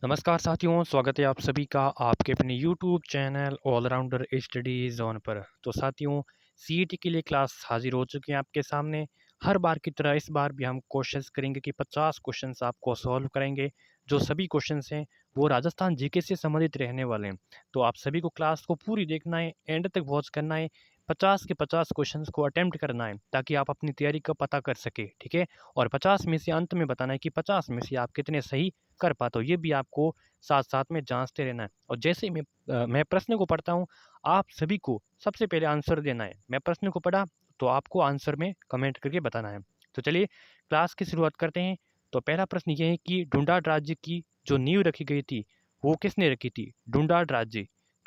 नमस्कार साथियों, स्वागत है आप सभी का आपके अपने YouTube channel allrounder study zone पर। तो साथियों, सीईटी के लिए क्लास हाजिर हो चुके हैं आपके सामने। हर बार की तरह इस बार भी हम कोशिश करेंगे कि 50 क्वेश्चंस आपको सॉल्व करेंगे। जो सभी क्वेश्चंस हैं वो राजस्थान जीके से संबंधित रहने वाले हैं। तो आप सभी को क्लास को पूरी देखना है, एंड तक वॉच करना है, 50 के 50 क्वेश्चंस को अटेम्प्ट करना है ताकि आप अपनी तैयारी का पता कर सके, ठीक है। और 50 में से अंत में बताना है कि 50 में से आप कितने सही कर पाते हो, ये भी आपको साथ साथ में जांचते रहना है। और जैसे ही मैं प्रश्न को पढ़ता हूँ, आप सभी को सबसे पहले आंसर देना है। मैं प्रश्न को पढ़ा तो आपको आंसर में कमेंट करके बताना है। तो चलिए क्लास की शुरुआत करते हैं। तो पहला प्रश्न ये है कि ढूंढाड़ राज्य की जो नींव रखी गई थी वो किसने रखी थी? ढूंढाड़ राज्य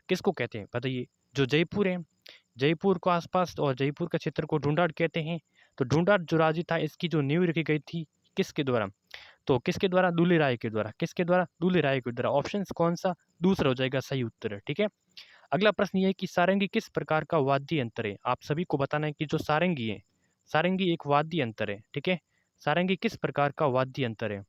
किसको कहते हैं बताइए? जो जयपुर है, जयपुर को आसपास और जयपुर के क्षेत्र को ढूंढाड़ कहते हैं। तो ढूंढाड़ जो राज्य था इसकी जो नींव रखी गई थी किसके द्वारा? तो किसके द्वारा? दूल्हे राय के द्वारा। किसके द्वारा? दूल्हे राय के द्वारा। ऑप्शन कौन सा? दूसरा हो जाएगा सही उत्तर, ठीक है। अगला प्रश्न ये है कि सारंगी किस प्रकार का वाद्य यंत्र है? आप सभी को बताना है कि जो सारंगी है, सारंगी एक वाद्य यंत्र है, ठीक है। सारंगी किस प्रकार का वाद्य यंत्र है?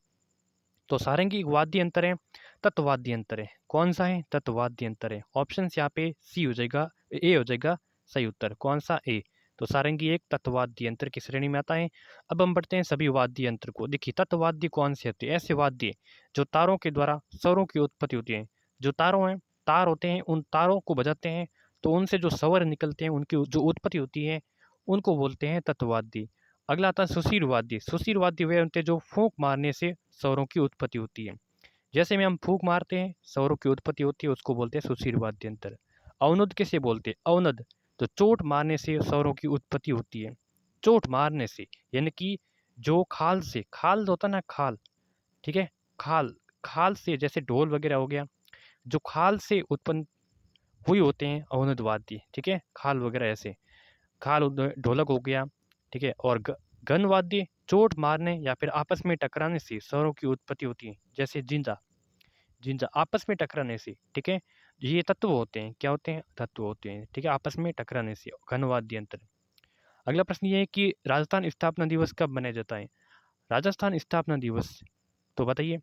तो सारंगी एक वाद्य यंत्र है, तत्वाद्य यंत्र है। कौन सा है? तत्वाद्य यंत्र है। ऑप्शन यहाँ पे सी हो जाएगा, ए हो जाएगा सही उत्तर। कौन सा? ए। तो सारंगी एक तत्वाद्य यंत्र की श्रेणी में आता है। अब हम बढ़ते हैं सभी वाद्य यंत्र को। देखिए तत्वाद्य कौन से होते हैं? ऐसे वाद्य जो तारों के द्वारा स्वरों की उत्पत्ति होती है। जो तारों हैं, तार होते हैं, उन तारों को बजाते हैं तो उनसे जो स्वर निकलते हैं, उनकी जो उत्पत्ति होती है, उनको बोलते हैं तत्वाद्य। अगला आता है सुशीर वाद्य। सुशीर वाद्य वे होते हैं जो फूंक मारने से स्वरों की उत्पत्ति होती है। जैसे में हम फूंक मारते हैं स्वरों की उत्पत्ति होती है, उसको बोलते हैं सुशीर वाद्य यंत्र। अवनुद किसे बोलते हैं? अवनद तो चोट मारने से स्वरों की उत्पत्ति होती है। चोट मारने से यानी कि जो खाल से, खाल होता है ना, खाल, ठीक है, खाल, खाल से जैसे ढोल वगैरह हो गया, जो खाल से उत्पन्न हुई होते हैं अवनुद वाद्य, ठीक है। खाल वगैरह ऐसे खाल ढोलक हो गया, ठीक है। और घन वाद्य चोट मारने या फिर आपस में टकराने से स्वरों की उत्पत्ति होती है। जैसे जिंजा, जिंजा आपस में टकराने से, ठीक है। ये तत्व होते हैं, क्या होते हैं? तत्व होते हैं, ठीक है, आपस में टकराने से घन वाद्य यंत्र। अगला प्रश्न ये है कि राजस्थान स्थापना दिवस कब मनाया जाता है? राजस्थान स्थापना दिवस, तो बताइए।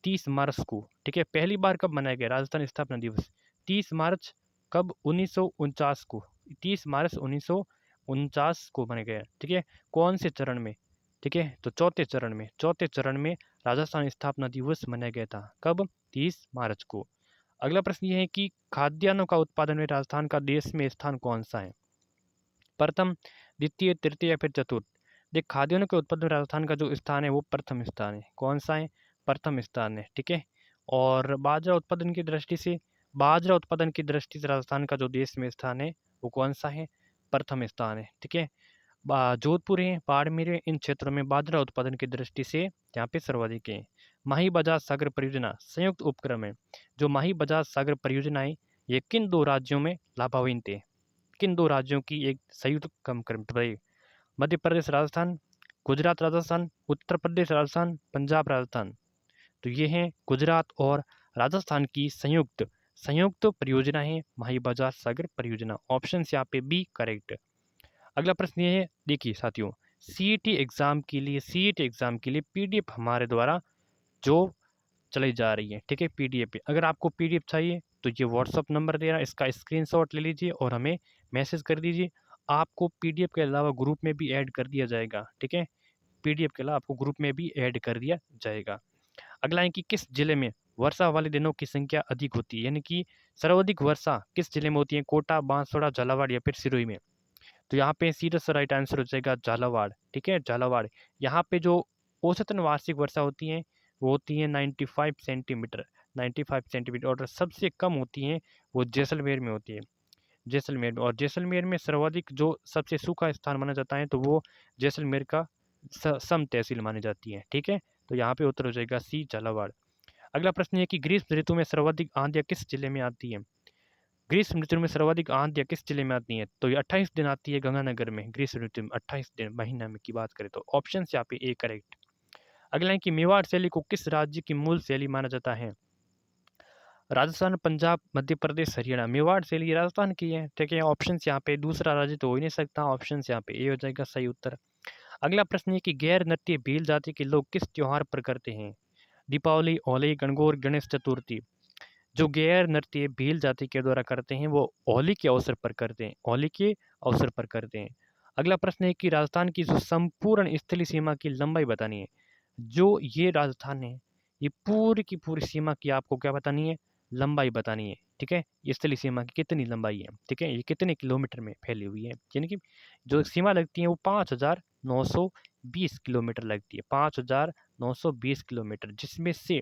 30 मार्च को, ठीक है। पहली बार कब मनाया गया राजस्थान स्थापना दिवस? 30 मार्च कब? 1949 को। 30 मार्च 1949 को मनाया गया, ठीक है। कौन से चरण में? ठीक है, तो चौथे चरण में, चौथे चरण में राजस्थान स्थापना दिवस मनाया गया था। कब? 30 मार्च को। अगला प्रश्न ये है कि खाद्यान्नों का उत्पादन में राजस्थान का देश में स्थान कौन सा है? प्रथम, द्वितीय, तृतीय या फिर चतुर्थ? देख, खाद्यान्नों के उत्पादन में राजस्थान का जो स्थान है वो प्रथम स्थान है। कौन सा है? प्रथम स्थान है, ठीक है। और बाजरा उत्पादन की दृष्टि से, बाजरा उत्पादन की दृष्टि से राजस्थान का जो देश में स्थान है वो कौन सा है? प्रथम स्थान है, ठीक है। जोधपुर है, बाड़मेर है, इन क्षेत्रों में बाजरा उत्पादन की दृष्टि से यहाँ पे सर्वाधिक है। माही बजाज सागर परियोजना संयुक्त उपक्रम है। जो माही बजाज सागर परियोजना है ये किन दो राज्यों में लाभान्वित है? किन दो राज्यों की एक संयुक्त कम कर्मचारी? मध्य प्रदेश राजस्थान, गुजरात राजस्थान, उत्तर प्रदेश राजस्थान, पंजाब राजस्थान? तो ये हैं गुजरात और राजस्थान की संयुक्त संयुक्त परियोजना है माही बाजार सागर परियोजना। ऑप्शन यहाँ पे बी करेक्ट। अगला प्रश्न ये है, देखिए साथियों, सीईटी एग्जाम के लिए, सीईटी एग्जाम के लिए पीडीएफ हमारे द्वारा जो चलाई जा रही है, ठीक है, पीडीएफ पे। अगर आपको पीडीएफ चाहिए तो ये व्हाट्सअप नंबर दे रहा है, इसका स्क्रीनशॉट ले लीजिए और हमें मैसेज कर दीजिए। आपको पीडीएफ के अलावा ग्रुप में भी ऐड कर दिया जाएगा, ठीक है। पीडीएफ के अलावा आपको ग्रुप में भी ऐड कर दिया जाएगा। अगला है कि किस जिले में वर्षा वाले दिनों की संख्या अधिक होती है, यानी कि सर्वाधिक वर्षा किस जिले में होती है? कोटा, बांसवाड़ा, झालावाड़ या फिर सिरोही में? तो यहाँ पे सीधा सा राइट आंसर हो जाएगा झालावाड़, ठीक है, झालावाड़। यहाँ पे जो औसतन वार्षिक वर्षा होती है वो होती है 95 सेंटीमीटर, 95 सेंटीमीटर। और सबसे कम होती है वो जैसलमेर में होती है, जैसलमेर में। और जैसलमेर में सर्वाधिक जो सबसे सूखा स्थान माना जाता है तो वो जैसलमेर का सम तहसील मानी जाती है, ठीक है। तो यहाँ पे उत्तर हो जाएगा सी, झालावाड़। अगला प्रश्न है कि ग्रीष्म ऋतु में सर्वाधिक आंधियाँ किस जिले में आती है? ग्रीष्म ऋतु में सर्वाधिक आंधियाँ किस जिले में आती हैं? तो ये 28 दिन आती है गंगानगर में। ग्रीष्म ऋतु में 28 दिन महीना में की बात करें तो ऑप्शन यहाँ पे ए करेक्ट। अगला है कि मेवाड़ शैली को किस राज्य की मूल शैली माना जाता है? राजस्थान, पंजाब, मध्य प्रदेश, हरियाणा? मेवाड़ शैली राजस्थान की है, ठीक है। ऑप्शन यहाँ पे दूसरा राज्य तो हो ही नहीं सकता। ऑप्शन यहाँ पे ए हो जाएगा सही उत्तर। अगला प्रश्न है कि गैर नृत्य भील जाति के लोग किस त्योहार पर करते हैं? दीपावली, होली, गणगौर, गणेश चतुर्थी। जो गैर नृत्य भील जाति के द्वारा करते हैं वो होली के अवसर पर करते हैं, होली के अवसर पर करते हैं। अगला प्रश्न है कि राजस्थान की जो संपूर्ण स्थलीय सीमा की लंबाई बतानी है। जो ये राजस्थान है, ये पूरी की पूरी सीमा की आपको क्या बतानी है, लंबाई बतानी है। ठीक है, ये स्थलीय सीमा की कितनी लंबाई है, ठीक है, ये कितने किलोमीटर में फैली हुई है, यानी कि जो सीमा लगती है वो 5,920 किलोमीटर लगती है, 5,920 किलोमीटर, जिसमें से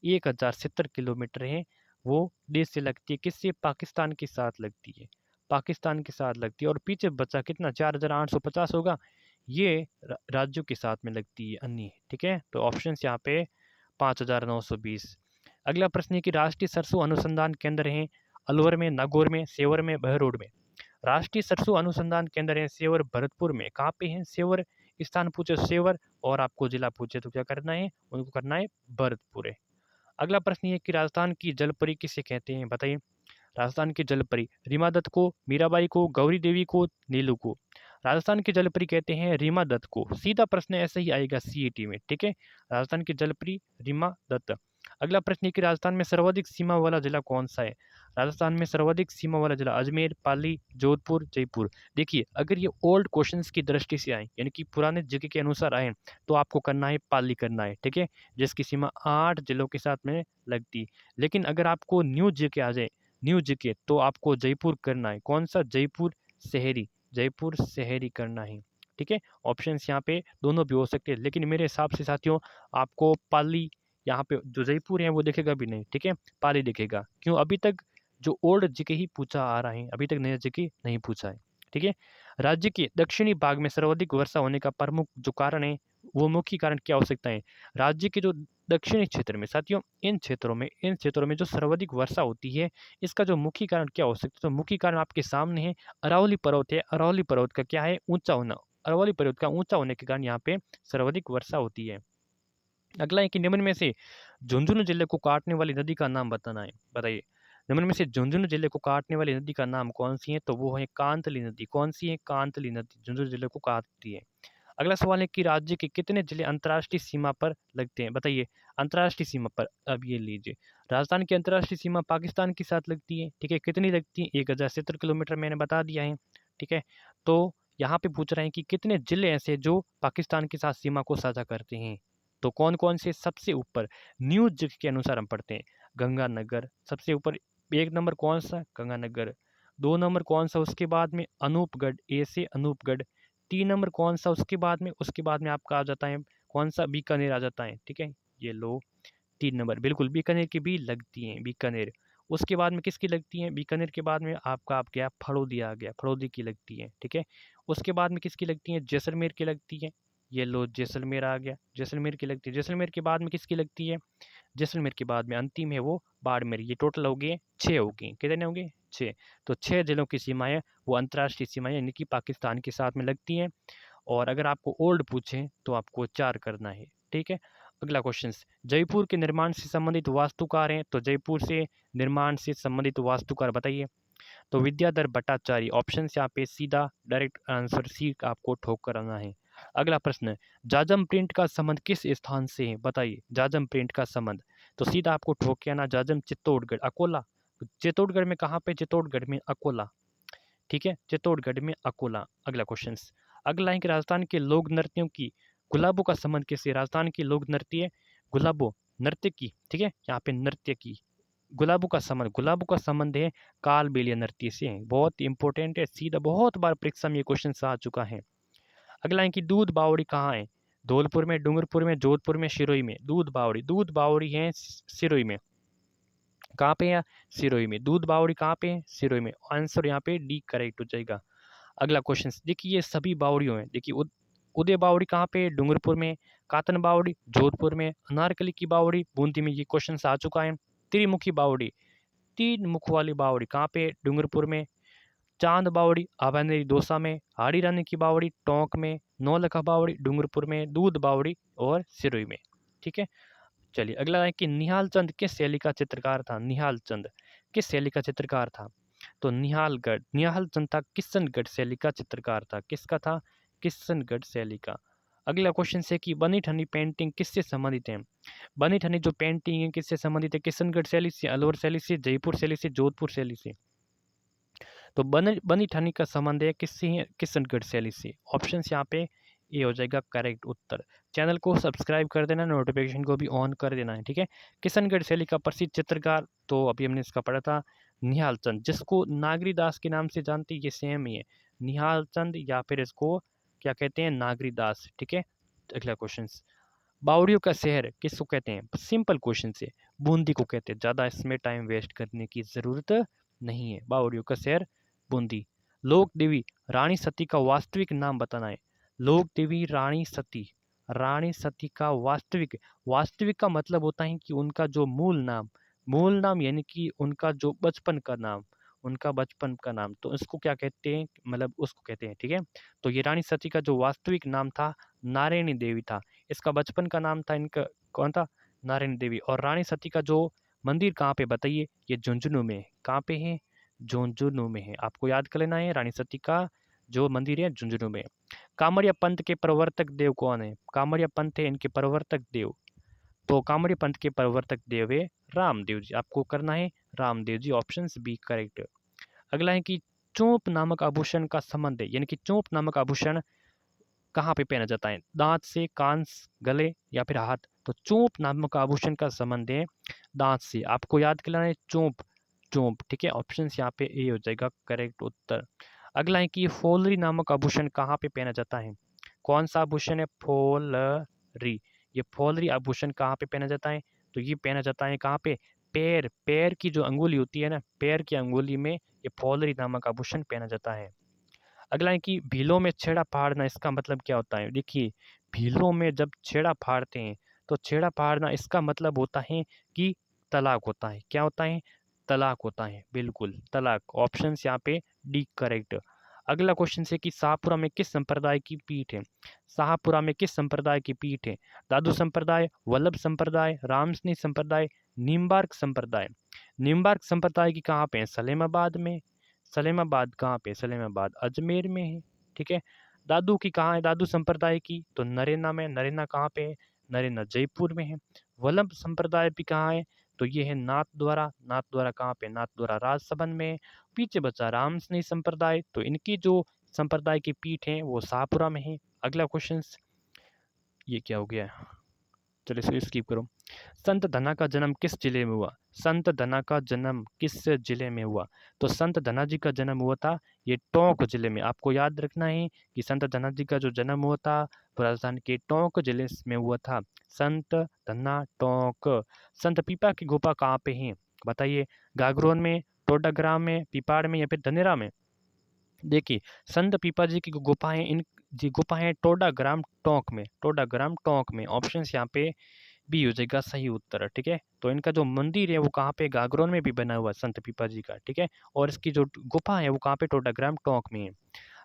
1,070 किलोमीटर है वो देश से लगती है, किससे, पाकिस्तान के साथ लगती है, पाकिस्तान के साथ लगती है। और पीछे बचा कितना, 4,850 होगा, ये राज्यों के साथ में लगती है अन्य। ठीक है, तो ऑप्शन यहाँ पे 5,920। अगला प्रश्न है कि राष्ट्रीय सरसों अनुसंधान केंद्र है अलवर में, नागौर में, सेवर में, बहरोड में। राष्ट्रीय सरसों अनुसंधान केंद्र है सेवर भरतपुर में। कहाँ पे है सेवर, स्थान पूछे सेवर और आपको जिला पूछे तो क्या करना है, उनको करना है भरतपुर है। अगला प्रश्न ये कि राजस्थान की जलपरी किसे कहते हैं, बताइए। राजस्थान की जलपरी रीमा दत्त को, मीराबाई को, गौरी देवी को, नीलू को। राजस्थान की जलपरी कहते हैं रीमा दत्त को। सीधा प्रश्न ऐसे ही आएगा सीईटी में। ठीक है, राजस्थान की जलपरी रीमा दत्त। अगला प्रश्न है कि राजस्थान में सर्वाधिक सीमा वाला जिला कौन सा है। राजस्थान में सर्वाधिक सीमा वाला जिला अजमेर, पाली, जोधपुर, जयपुर। देखिए, अगर ये ओल्ड क्वेश्चंस की दृष्टि से आए, यानी कि पुराने जगह के अनुसार आए, तो आपको करना है पाली करना है। ठीक है, जिसकी सीमा 8 जिलों के साथ में लगती है। लेकिन अगर आपको न्यू जीके आ जाए, न्यू जीके, तो आपको जयपुर करना है। कौन सा, जयपुर शहरी, जयपुर शहरी करना है। ठीक है, ऑप्शंस यहाँ पे दोनों भी हो सकते हैं, लेकिन मेरे हिसाब से साथियों आपको पाली, यहाँ पे जो जयपुर है वो दिखेगा भी नहीं। ठीक है, पाली दिखेगा। क्यों, अभी तक जो ओल्ड जीके ही पूछा आ रहा है, अभी तक नया जीके नहीं पूछा है। ठीक है, राज्य के दक्षिणी भाग में सर्वाधिक वर्षा होने का प्रमुख जो कारण है, वो मुख्य कारण क्या हो सकता है। राज्य के जो दक्षिणी क्षेत्र में साथियों, इन क्षेत्रों में जो सर्वाधिक वर्षा होती है, इसका जो मुख्य कारण क्या हो सकता है, तो मुख्य कारण आपके सामने है, अरावली पर्वत है। अरावली पर्वत का क्या है, ऊंचा होना। अरावली पर्वत का ऊंचा होने के कारण यहाँ पे सर्वाधिक वर्षा होती है। अगला है कि निम्न में से झुंझुनू जिले को काटने वाली नदी का नाम बताना है, बताइए। निम्न में से झुंझुनू जिले को काटने वाली नदी का नाम कौन सी है, तो वो है कांतली नदी। कौन सी है, कांतली नदी झुंझुनू जिले को काटती है। अगला सवाल है कि राज्य के कितने जिले अंतर्राष्ट्रीय सीमा पर लगते हैं, बताइए। अंतर्राष्ट्रीय सीमा पर, अब ये लीजिए, राजस्थान की अंतर्राष्ट्रीय सीमा पाकिस्तान के साथ लगती है। ठीक है, कितनी लगती है, 1,070 किलोमीटर, मैंने बता दिया है। ठीक है, तो यहाँ पे पूछ रहे हैं कि कितने जिले ऐसे जो पाकिस्तान के साथ सीमा को साझा करते हैं, तो कौन कौन से। सबसे ऊपर न्यूज जिले के अनुसार हम पढ़ते हैं, गंगानगर सबसे ऊपर, 1 नंबर कौन सा, गंगानगर। 2 नंबर कौन सा, उसके बाद में अनूपगढ़, ए से अनूपगढ़। 3 नंबर कौन सा, उसके बाद में आपका आ जाता है कौन सा, बीकानेर आ जाता है। ठीक है, ये लो 3 नंबर, बिल्कुल बीकानेर की भी लगती हैं, बीकानेर। उसके बाद में किसकी लगती हैं, बीकानेर के बाद में आपका आप गया फड़ौदी आ गया, फड़ौदी की लगती है। ठीक है, उसके बाद में किसकी लगती है, जैसलमेर की लगती है। ये लो जैसलमेर आ गया, जैसलमेर की लगती है। जैसलमेर के बाद में किसकी लगती है, जैसलमेर के बाद में अंतिम है वो बाड़मेर। ये टोटल हो गए 6 हो गए, कितने होंगे 6। तो 6 जिलों की सीमाएं वो अंतर्राष्ट्रीय सीमाएं यानी कि पाकिस्तान के साथ में लगती हैं। और अगर आपको ओल्ड पूछें तो आपको 4 करना है। ठीक है, अगला क्वेश्चन, जयपुर के निर्माण से संबंधित वास्तुकार हैं, तो जयपुर से निर्माण से संबंधित वास्तुकार बताइए। तो विद्याधर भट्टाचार्य। ऑप्शन यहाँ पे सीधा डायरेक्ट आंसर सी आपको ठोक कराना है। अगला प्रश्न, जाजम प्रिंट का संबंध किस स्थान से है, बताइए। जाजम प्रिंट का संबंध, तो सीधा आपको ठोक के आना, जाजम चित्तौड़गढ़, अकोला। तो चित्तौड़गढ़ में कहाँ पे, चित्तौड़गढ़ में अकोला। ठीक है, चित्तौड़गढ़ में अकोला। अगला क्वेश्चन, अगला है कि राजस्थान के लोक नृत्यों की गुलाबों का संबंध किससे। राजस्थान की लोक नृत्य गुलाबों, नृत्य की, ठीक है, यहाँ पे नृत्य की गुलाबों का संबंध है कालबेलिया नृत्य से। बहुत इंपॉर्टेंट है, सीधा बहुत बार परीक्षा में ये क्वेश्चन आ चुका है। अगला है कि दूध बावड़ी कहाँ है, धौलपुर में, डूंगरपुर में, जोधपुर में, सिरोही में। दूध बावड़ी है सिरोही में। कहाँ पे है, सिरोही में। दूध बावड़ी कहाँ पे है, सिरोही में। आंसर यहाँ पे डी करेक्ट हो जाएगा। अगला क्वेश्चन देखिए, ये सभी बावड़ियों हैं। देखिए उदय बावड़ी कहाँ पे, डूंगरपुर में। कातन बावड़ी जोधपुर में। अनारकली की बावड़ी बूंदी में। ये क्वेश्चन आ चुका है। त्रिमुखी बावड़ी, 3 मुख वाली बावड़ी कहाँ पे, डूंगरपुर में। चांद बावड़ी आभानेरी दौसा में। हाड़ी रानी की बावड़ी टोंक में। नौलखा बावड़ी डूंगरपुर में। दूध बावड़ी और सिरोही में। ठीक है, चलिए अगला है कि निहाल चंद किस शैली का चित्रकार था। निहाल चंद किस शैली का चित्रकार था, तो निहाल चंद था किशनगढ़ शैली का चित्रकार था। किसका था, किशनगढ़ शैली का। अगला क्वेश्चन है कि बनी ठनी पेंटिंग किससे संबंधित है? बनी ठनी जो पेंटिंग है किससे संबंधित है? किशनगढ़ शैली से, अलवर शैली से, जयपुर शैली से, जोधपुर शैली से। तो बनी बनी ठनी का संबंध है किससे है? किशनगढ़ शैली से। ऑप्शन यहाँ पे ये हो जाएगा करेक्ट उत्तर। चैनल को सब्सक्राइब कर देना, नोटिफिकेशन को भी ऑन कर देना है, ठीक है। किशनगढ़ शैली का प्रसिद्ध चित्रकार, तो अभी हमने इसका पढ़ा था, निहाल चंद, जिसको नागरीदास के नाम से जानते हैं, ये सेम ही है, निहाल चंद या फिर इसको क्या कहते हैं, नागरीदास, ठीक है। अगला क्वेश्चन, बावड़ियों का शहर किसको कहते हैं? सिंपल क्वेश्चन से, बूंदी को कहते हैं। ज़्यादा इसमें टाइम वेस्ट करने की ज़रूरत नहीं है। बावड़ियों का शहर बूंदी। लोक देवी रानी सती का वास्तविक नाम बताना है। लोक देवी रानी सती, रानी सती का वास्तविक, वास्तविक का मतलब होता है कि उनका जो मूल नाम यानी कि उनका जो बचपन का नाम, उनका बचपन का नाम, तो इसको क्या कहते हैं, मतलब उसको कहते हैं, ठीक है। तो ये रानी सती का जो वास्तविक नाम था नारायणी देवी था। इसका बचपन का नाम था इनका कौन था? नारायणी देवी। और रानी सती का जो मंदिर कहाँ पे बताइए? ये झुंझुनू में है। कहाँ पे है? झुंझुनू में है। आपको याद कर लेना है, रानी सती का जो मंदिर है झुंझुनू में है। कामड़िया पंथ के प्रवर्तक देव कौन है? कामड़िया पंथ है इनके प्रवर्तक देव। तो कामड़िया पंथ के प्रवर्तक देव है रामदेव जी। आपको करना है Ramdev ji, option B correct. अगला है कि चोंप नामक आभूषण का संबंध है, यानी कि चोंप नामक आभूषण कहाँ पे पहना जाता है? दांत से, कान गले या फिर हाथ? तो चोंप नामक आभूषण का संबंध है दांत से। आपको याद कराना है चोंप, चोंप, ठीक है। ऑप्शन यहाँ पे ए हो जाएगा करेक्ट उत्तर। अगला है कि फोलरी नामक आभूषण कहाँ पे पहना जाता है? कौन सा आभूषण है? फोलरी। ये फोलरी आभूषण कहाँ पे पहना जाता है? तो ये पहना जाता है कहाँ पे? पैर, पैर की जो अंगुली होती है ना, पैर की अंगुली में ये फोलरी नामक आभूषण पहना जाता है। अगला है कि भीलों में छेड़ा फाड़ना, इसका मतलब क्या होता है? देखिए, भीलों में जब छेड़ा फाड़ते हैं तो छेड़ा फाड़ना इसका मतलब होता है कि तलाक होता है। क्या होता है? तलाक होता है, बिल्कुल तलाक। ऑप्शन यहाँ पे डी करेक्ट। अगला क्वेश्चन है कि शाहपुरा में किस संप्रदाय की पीठ है? शाहपुरा में किस संप्रदाय की पीठ है? दादू संप्रदाय, वल्लभ संप्रदाय, रामसनी संप्रदाय, निम्बार्क संप्रदाय। निम्बार्क संप्रदाय की कहाँ पे है? सलेमाबाद में। सलेमाबाद कहाँ पे? सलेमाबाद अजमेर में है, ठीक है। दादू की कहाँ है? दादू संप्रदाय की तो नरेना में। नरेना कहाँ पे है? नरेना जयपुर में है। वल्लभ संप्रदाय भी कहाँ है? तो ये है नाथ द्वारा। नाथ द्वारा कहाँ पे? नाथ द्वारा राजसमंद में। पीछे बचा रामसनी संप्रदाय, तो इनकी जो संप्रदाय की पीठ है वो शाहपुरा में है। अगला क्वेश्चन, ये क्या हो गया? चलिए इसको स्किप करो। संत धना का जन्म किस जिले में हुआ? संत धना का जन्म किस जिले में हुआ? तो संत धना जी का जन्म हुआ था ये टोंक जिले में। आपको याद रखना है कि संत धना जी का जो जन्म हुआ था वो राजस्थान के टोंक जिले में हुआ था। संत धना टोंक। संत पीपा की गुफा कहाँ पे है? बताइए, गागरोन में, टोडाग्राम में, पिपाड़ में या फिर धनेरा में? देखिए, संत पीपा जी की गुफाएं, इन जी गुफाएं टोडाग्राम टोंक में, टोडाग्राम टोंक में। ऑप्शन यहाँ पे बी हो जाएगा सही उत्तर, ठीक है। तो इनका जो मंदिर है वो कहाँ पे? गागरोन में भी बना हुआ है संत पीपा जी का, ठीक है। और इसकी जो गुफा है वो कहाँ पे? टोडाग्राम टोंक में है।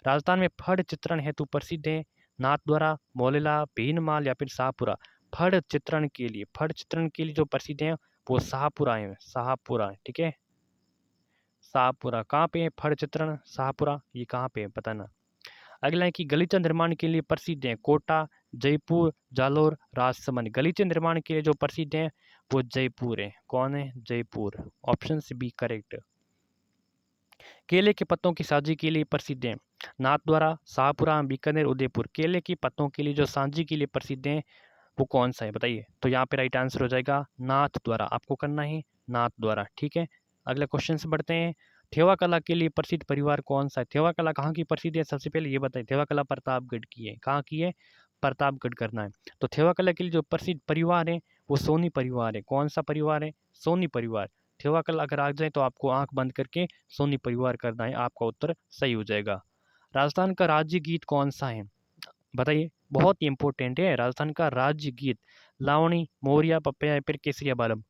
राजस्थान में फड़ चित्रण हेतु प्रसिद्ध है नाथद्वारा, मोलेला, भीनमाल या फिर शाहपुरा? फड़ चित्रण के लिए जो प्रसिद्ध है वो शाहपुरा है, शाहपुरा है, ठीक है। शाहपुरा कहाँ पे है? फड़ चित्रण शाहपुरा, ये कहाँ पे है बताना। अगला है कि गलीचा निर्माण के लिए प्रसिद्ध है कोटा, जयपुर, जालोर, राजसमंद। गलीचे निर्माण के लिए जो प्रसिद्ध है वो जयपुर है। कौन है? जयपुर। Option B correct. केले के पत्तों की साजी के लिए प्रसिद्ध है नाथद्वारा, शाहपुरा, बीकानेर, उदयपुर। केले के पत्तों के लिए जो साजी के लिए प्रसिद्ध है वो कौन सा है बताइए? तो यहाँ पे राइट आंसर हो जाएगा नाथ द्वारा। आपको करना है नाथ द्वारा, ठीक है। अगले क्वेश्चन से बढ़ते हैं। थेवा कला के लिए प्रसिद्ध परिवार कौन सा है? थेवा कला कहाँ की प्रसिद्ध है? सबसे पहले ये बताइए। थेवा कला प्रतापगढ़ की है। कहाँ की है? प्रतापगढ़ करना है। तो थेवा कला के लिए जो प्रसिद्ध परिवार है वो सोनी परिवार है। कौन सा परिवार है? सोनी परिवार। थेवा कला अगर आ जाए तो आपको आंख बंद करके सोनी परिवार करना है, आपका उत्तर सही हो जाएगा। राजस्थान का राज्य गीत कौन सा है बताइए? बहुत ही इंपॉर्टेंट है। राजस्थान का राज्य गीत लावणी, मोरिया, पपैया या फिर केसरिया बालम?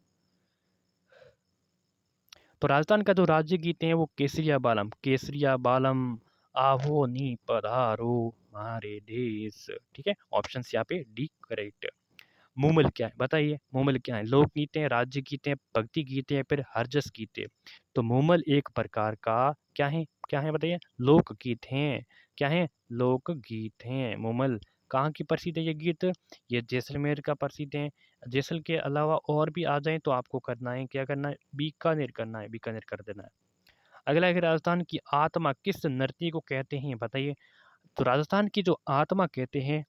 तो राजस्थान का जो राज्य गीत है वो केसरिया बालम। केसरिया बालम आहो नी पधारो हमारे देश, ठीक है। ऑप्शन यहाँ पे डी करेक्ट। मूमल क्या है बताइए? मूमल क्या है? लोकगीत है, राज्य गीत है, भक्ति गीत है, फिर हरजस गीत है? तो मूमल एक प्रकार का क्या है? क्या है बताइए? लोकगीत हैं। क्या है? लोकगीत हैं मूमल। कहाँ की प्रसिद्ध है ये गीत? ये जैसलमेर का प्रसिद्ध है। जैसल के अलावा और भी आ जाएँ तो आपको करना है, क्या करना है? बीकानेर करना है, बीकानेर कर देना है। अगला है कि राजस्थान की आत्मा किस नृत्य को कहते हैं? बताइए। तो राजस्थान की जो आत्मा कहते हैं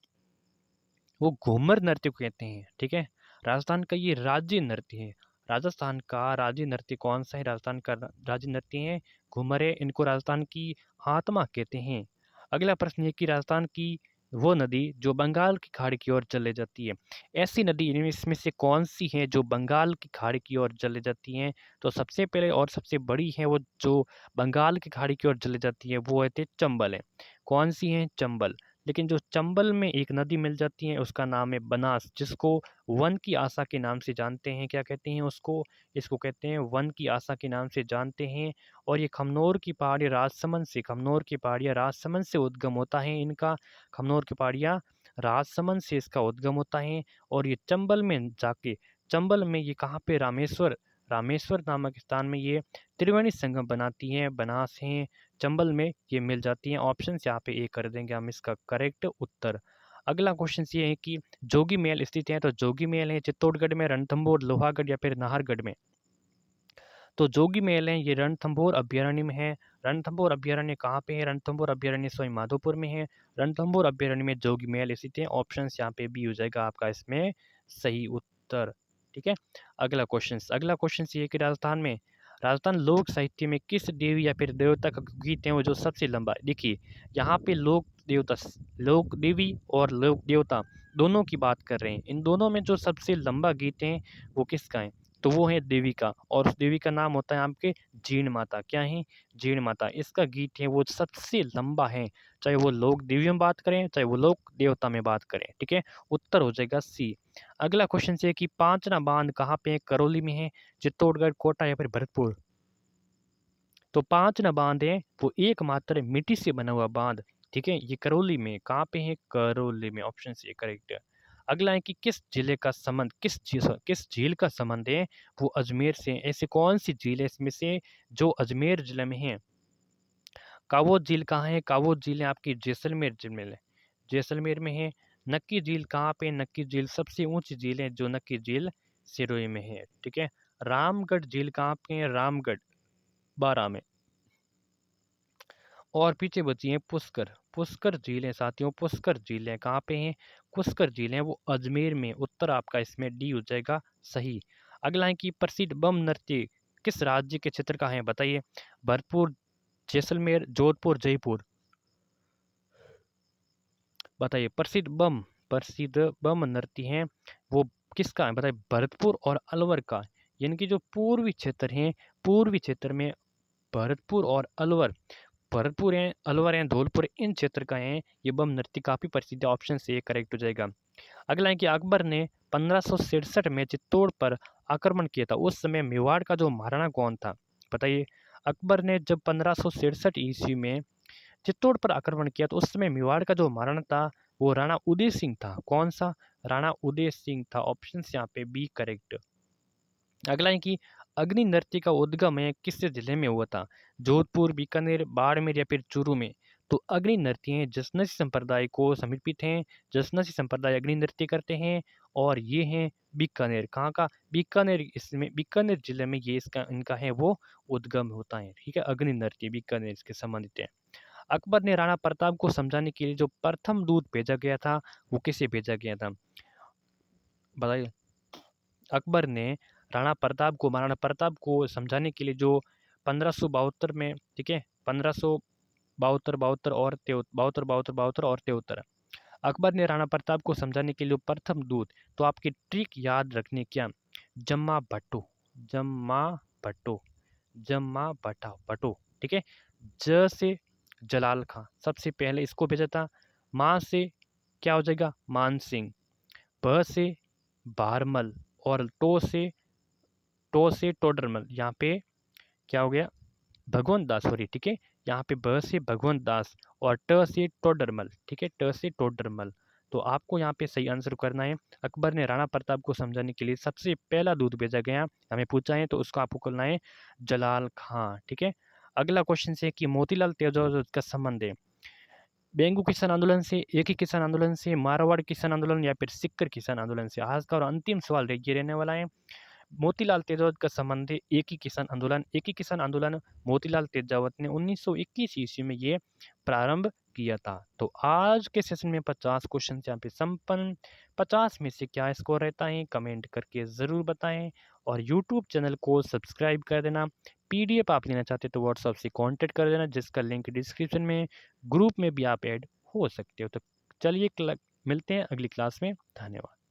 वो घूमर नृत्य को कहते हैं, ठीक है। राजस्थान का ये राज्य नृत्य है। राजस्थान का राज्य नृत्य कौन सा है? राजस्थान का राज्य नृत्य है घूमर है। इनको राजस्थान की आत्मा कहते हैं। अगला प्रश्न है कि राजस्थान की वो नदी जो बंगाल की खाड़ी की ओर चले जाती है, ऐसी नदी इनमें इसमें से कौन सी है जो बंगाल की खाड़ी की ओर चले जाती हैं? तो सबसे पहले और सबसे बड़ी है वो जो बंगाल की खाड़ी की ओर चले जाती है, वो है चंबल है। कौन सी है? चंबल। लेकिन जो चंबल में एक नदी मिल जाती है उसका नाम है बनास, जिसको वन की आशा के नाम से जानते हैं। क्या कहते हैं उसको? इसको कहते हैं वन की आशा के नाम से जानते हैं। और ये खमनोर की पहाड़ी राजसमंद से, खमनोर की पहाड़ियाँ राजसमंद से उद्गम होता है इनका। खमनोर की पहाड़ियाँ राजसमंद से इसका उद्गम होता है। और ये चंबल में जाके, चंबल में ये कहाँ पे? रामेश्वर, रामेश्वर नामक स्थान में ये त्रिवेणी संगम बनाती हैं, बनास हैं, चंबल में ये मिल जाती हैं। ऑप्शन यहाँ पे ए कर देंगे हम इसका करेक्ट उत्तर। अगला क्वेश्चन ये है कि जोगी महल स्थित है, तो जोगी महल है चित्तौड़गढ़ में, रणथंभौर, लोहागढ़ या फिर नाहरगढ़ में? तो जोगी महल है ये रणथंभौर अभ्यारण्य में है। रणथंभौर अभ्यारण्य कहाँ पे है? रणथंभौर अभ्यारण्य स्वयं माधोपुर में है। रणथंभौर अभ्यारण्य में जोगी महल स्थित है। ऑप्शन यहाँ पे बी हो जाएगा आपका इसमें सही उत्तर, ठीक है। अगला क्वेश्चन ये है कि राजस्थान लोक साहित्य में किस देवी या फिर देवता का गीत है वो जो सबसे लंबा है? देखिए, यहाँ पे लोक देवी और लोक देवता दोनों की बात कर रहे हैं। इन दोनों में जो सबसे लंबा गीत है वो किसका है? तो वो है देवी का, और उस देवी का नाम होता है आपके जीण माता। क्या है? जीण माता। इसका गीत है वो सबसे लंबा है, चाहे वो लोक देवी में बात करें चाहे वो लोक देवता में बात करें, ठीक है। उत्तर हो जाएगा सी। अगला क्वेश्चन है कि पांचना बांध कहाँ पे है? करौली में है, चित्तौड़गढ़, कोटा या फिर भरतपुर? तो पांचना बांध है वो एकमात्र मिट्टी से बना हुआ बांध, ठीक है। ये करौली में, कहाँ पे है? करौली में। ऑप्शन सी करेक्ट है। अगला है कि किस झील का संबंध है वो अजमेर से? ऐसी कौन सी झील है इसमें से जो अजमेर जिले में है? कावोद झील कहाँ है? कावोद झील है आपकी जैसलमेर जिले में है, जैसलमेर में है। नक्की झील कहाँ पे? नक्की झील सबसे ऊंची झील है जो नक्की झील सिरोही में है, ठीक है। रामगढ़ झील कहाँ पे है? रामगढ़ बारां में। और पीछे बची है पुष्कर, पुष्कर झीलें साथियों, पुष्कर झीलें कहाँ पे हैं? पुष्कर झीलें वो अजमेर में। उत्तर आपका इसमें डी हो जाएगा सही। अगला है कि प्रसिद्ध बम नृत्य किस राज्य के क्षेत्र का है? बताइए। भरतपुर, जैसलमेर, जोधपुर, जयपुर? बताइए। प्रसिद्ध बम नृत्य हैं वो किसका है? बताइए। भरतपुर और अलवर का, यानी कि जो पूर्वी क्षेत्र हैं, पूर्वी क्षेत्र में भरतपुर और अलवर, भरतपुर हैं, अलवर हैं, धौलपुर, इन क्षेत्र का है ये बम नृत्य, काफी प्रसिद्ध है। ऑप्शन से करेक्ट हो जाएगा। अगला है कि अकबर ने 1567 में चित्तौड़ पर आक्रमण किया था, उस समय मेवाड़ का जो महाराणा कौन था? बताइए। अकबर ने जब 1567 ईस्वी में चित्तौड़ पर आक्रमण किया तो उस समय मेवाड़ का जो महाराणा था वो राणा उदय सिंह था। कौन सा? राणा उदय सिंह था। ऑप्शन यहाँ पे बी करेक्ट। अगला है कि अग्नि नृत्य का उद्गम है किस जिले में हुआ था? जोधपुर, बीकानेर, बाड़मेर या फिर चूरू में? तो अग्नि नृत्य हैं जसनसी संप्रदाय को समर्पित हैं, जसनसी संप्रदाय अग्नि नृत्य करते हैं। और ये हैं बीकानेर। कहाँ का? बीकानेर, इसमें बीकानेर जिले में ये इसका इनका है वो उद्गम होता है, ठीक है। अग्नि नृत्य बीकानेर इसके संबंधित है। अकबर ने राणा प्रताप को समझाने के लिए जो प्रथम दूत भेजा गया था वो किसे भेजा गया था? बताइए। अकबर ने महाराणा प्रताप को समझाने के लिए जो 1572 में, ठीक है, 1572 बहत्तर और 73 अकबर ने राणा प्रताप को समझाने के लिए प्रथम दूत, तो आपकी ट्रिक याद रखनी क्या? जम्मा भट्टो, जम्मा भट्टो, जम्मा भट्टो, ठीक है। ज से जलाल खां सबसे पहले इसको भेजा था। माँ से क्या हो जाएगा? मान सिंह। ब से बारमल। और टो से टोडरमल। यहाँ पे क्या हो गया? भगवंत दास, सॉरी, ठीक है। यहाँ पे ब से भगवंत दास और ट से टोडरमल, ठीक है, ट से टोडरमल। तो आपको यहाँ पे सही आंसर करना है। अकबर ने राणा प्रताप को समझाने के लिए सबसे पहला दूत भेजा गया, हमें पूछा है, तो उसको आपको करना है जलाल खां, ठीक है। अगला क्वेश्चन से कि मोतीलाल तेजाब का संबंध है बेंगू किसान आंदोलन से, एक ही किसान आंदोलन से, मारवाड़ किसान आंदोलन या फिर सिक्कर किसान आंदोलन से? आज का और अंतिम सवाल ये रहने वाला है, मोतीलाल तेजावत का संबंध है एक ही किसान आंदोलन। एक ही किसान आंदोलन मोतीलाल तेजावत ने 1921 ईस्वी में ये प्रारंभ किया था। तो आज के सेशन में 50 क्वेश्चन यहाँ पे संपन्न। 50 में से क्या स्कोर रहता है कमेंट करके ज़रूर बताएं और यूट्यूब चैनल को सब्सक्राइब कर देना। पीडीएफ आप लेना चाहते तो व्हाट्सएप से कांटेक्ट कर देना, जिसका लिंक डिस्क्रिप्शन में, ग्रुप में भी आप ऐड हो सकते हो। तो चलिए मिलते हैं अगली क्लास में। धन्यवाद।